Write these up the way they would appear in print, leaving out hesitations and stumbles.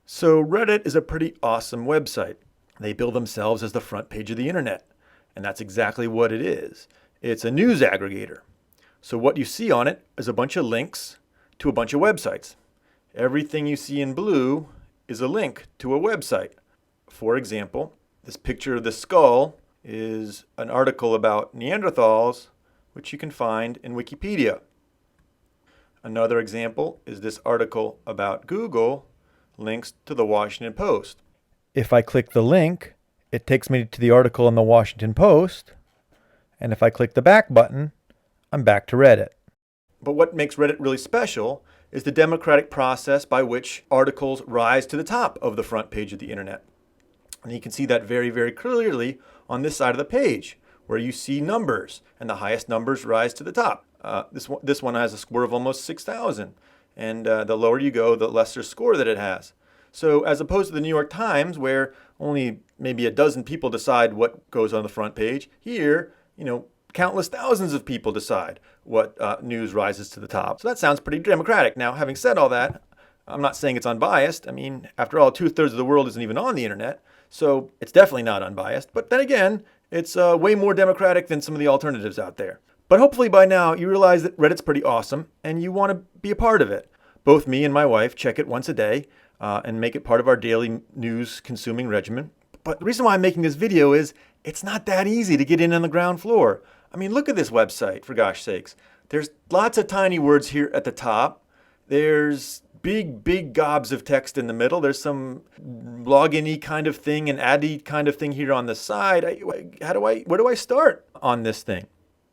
So Reddit is a pretty awesome website. They bill themselves as the front page of the internet, and that's exactly what it is. It's a news aggregator. So what you see on it is a bunch of links to a bunch of websites. Everything you see in blue is a link to a website. For example, this picture of the skull is an article about Neanderthals, which you can find in Wikipedia. Another example is this article about Google, links to the Washington Post. If I click the link, it takes me to the article in the Washington Post. And if I click the back button, I'm back to Reddit. But what makes Reddit really special is the democratic process by which articles rise to the top of the front page of the internet. And you can see that very, very clearly on this side of the page, where you see numbers, and the highest numbers rise to the top. This one has a score of almost 6,000. And the lower you go, the lesser score that it has. So as opposed to the New York Times, where only maybe a dozen people decide what goes on the front page, here, countless thousands of people decide what news rises to the top. So that sounds pretty democratic. Now, having said all that, I'm not saying it's unbiased. I mean, after all, 2/3 of the world isn't even on the internet, so it's definitely not unbiased. But then again, it's way more democratic than some of the alternatives out there. But hopefully by now you realize that Reddit's pretty awesome and you want to be a part of it. Both me and my wife check it once a day and make it part of our daily news consuming regimen. But the reason why I'm making this video is it's not that easy to get in on the ground floor. I mean, look at this website, for gosh sakes. There's lots of tiny words here at the top. There's big gobs of text in the middle. There's some login-y kind of thing and ad-y kind of thing here on the side. Where do I start on this thing?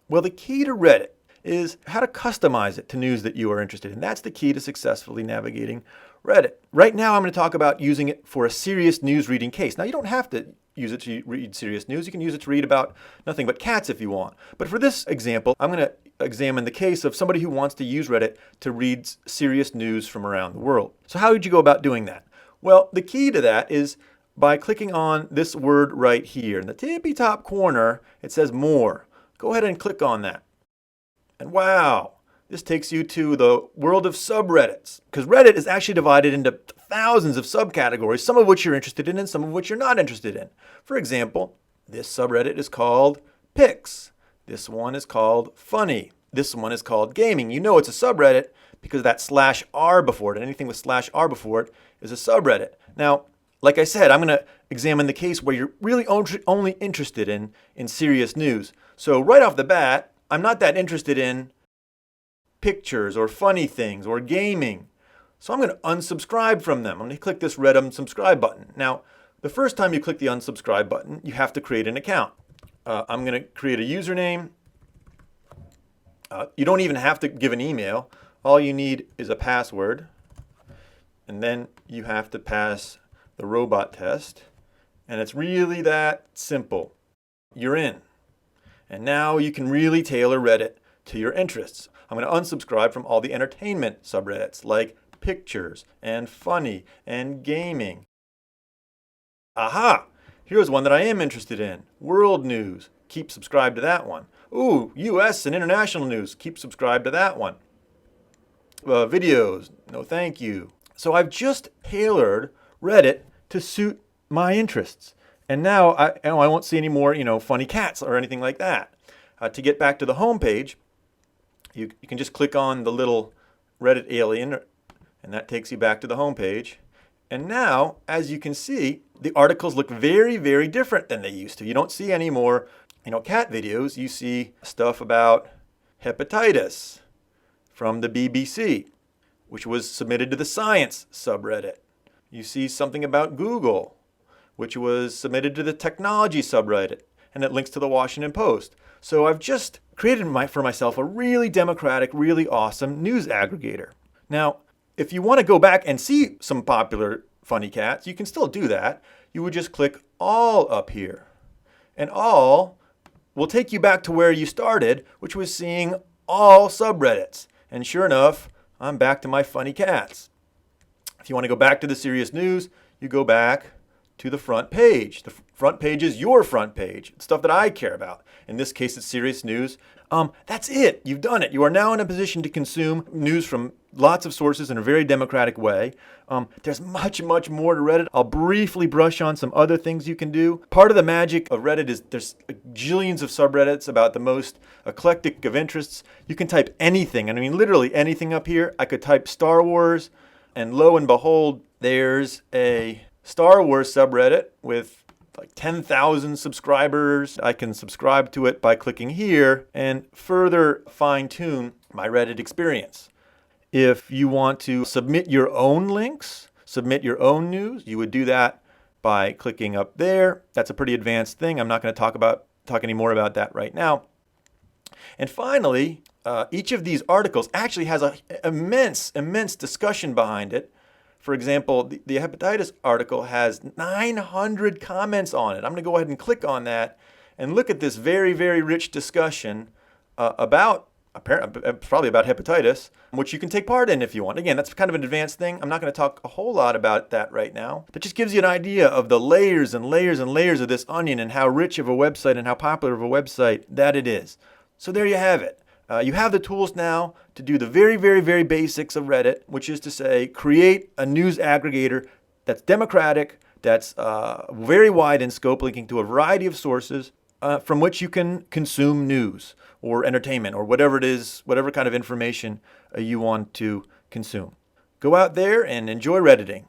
Well, the key to Reddit is how to customize it to news that you are interested in. That's the key to successfully navigating Reddit. Right now, I'm going to talk about using it for a serious news reading case. Now, you don't have to use it to read serious news. You can use it to read about nothing but cats if you want. But for this example, I'm going to examine the case of somebody who wants to use Reddit to read serious news from around the world. So how would you go about doing that? Well, the key to that is by clicking on this word right here. In the tippy top corner, it says More. Go ahead and click on that. And wow, this takes you to the world of subreddits. Because Reddit is actually divided into thousands of subcategories, some of which you're interested in and some of which you're not interested in. For example, this subreddit is called Pics. This one is called Funny. This one is called Gaming. You know it's a subreddit because that /r before it, and anything with /r before it is a subreddit. Now, like I said, I'm going to examine the case where you're really only interested in serious news. So right off the bat, I'm not that interested in pictures or funny things or gaming. So I'm going to unsubscribe from them. I'm going to click this red unsubscribe button. Now, the first time you click the unsubscribe button, you have to create an account. I'm going to create a username. You don't even have to give an email. All you need is a password. And then you have to pass the robot test. And it's really that simple. You're in. And now you can really tailor Reddit to your interests. I'm going to unsubscribe from all the entertainment subreddits like pictures and funny and gaming. Aha! Here's one that I am interested in. World news. Keep subscribed to that one. Ooh, US and international news. Keep subscribed to that one. Videos. No thank you. So I've just tailored Reddit to suit my interests. And now I won't see any more, funny cats or anything like that. To get back to the home page, you can just click on the little Reddit alien, and that takes you back to the home page. And now, as you can see, the articles look very, very different than they used to. You don't see any more, cat videos. You see stuff about hepatitis from the BBC, which was submitted to the science subreddit. You see something about Google, which was submitted to the technology subreddit, and it links to the Washington Post. So I've just created for myself a really democratic, really awesome news aggregator. Now, if you want to go back and see some popular funny cats, you can still do that. You would just click All up here. And All will take you back to where you started, which was seeing all subreddits. And sure enough, I'm back to my funny cats. If you want to go back to the serious news, you go back to the front page. Front page is your front page, stuff that I care about. In this case, it's serious news. That's it. You've done it. You are now in a position to consume news from lots of sources in a very democratic way. There's much, much more to Reddit. I'll briefly brush on some other things you can do. Part of the magic of Reddit is there's jillions of subreddits about the most eclectic of interests. You can type anything. I mean, literally anything up here. I could type Star Wars, and lo and behold, there's a Star Wars subreddit with like 10,000 subscribers. I can subscribe to it by clicking here and further fine-tune my Reddit experience. If you want to submit your own links, submit your own news, you would do that by clicking up there. That's a pretty advanced thing. I'm not going to talk any more about that right now. And finally, each of these articles actually has an immense discussion behind it. For example, the hepatitis article has 900 comments on it. I'm going to go ahead and click on that and look at this very, very rich discussion probably about hepatitis, which you can take part in if you want. Again, that's kind of an advanced thing. I'm not going to talk a whole lot about that right now. That just gives you an idea of the layers and layers and layers of this onion and how rich of a website and how popular of a website that it is. So there you have it. You have the tools now to do the very, very, very basics of Reddit, which is to say, create a news aggregator that's democratic, that's very wide in scope, linking to a variety of sources from which you can consume news or entertainment or whatever it is, whatever kind of information you want to consume. Go out there and enjoy Redditing.